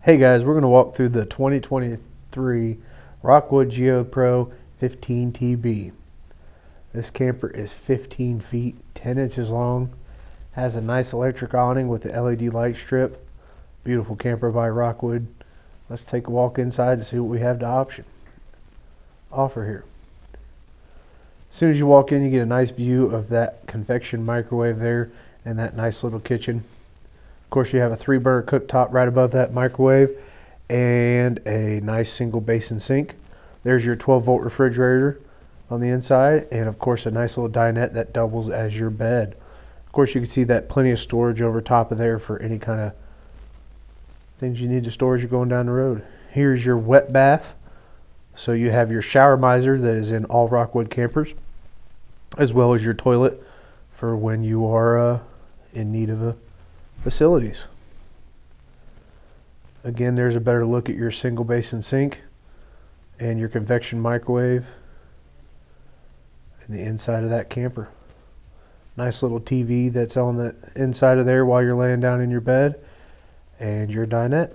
Hey guys, we're going to walk through the 2023 Rockwood Geo Pro 15TB. This camper is 15 feet, 10 inches long, has a nice electric awning with the LED light strip. Beautiful camper by Rockwood. Let's take a walk inside and see what we have to offer here. As soon as you walk in, you get a nice view of that convection microwave there and that nice little kitchen. Of course, you have a 3-burner cooktop right above that microwave and a nice single basin sink. There's your 12-volt refrigerator on the inside, and of course a nice little dinette that doubles as your bed. Of course, you can see that plenty of storage over top of there for any kind of things you need to store as you're going down the road. Here's your wet bath. So you have your shower miser that is in all Rockwood campers, as well as your toilet for when you are in need of facilities. Again, there's a better look at your single basin sink and your convection microwave and the inside of that camper. Nice little TV that's on the inside of there while you're laying down in your bed, and your dinette.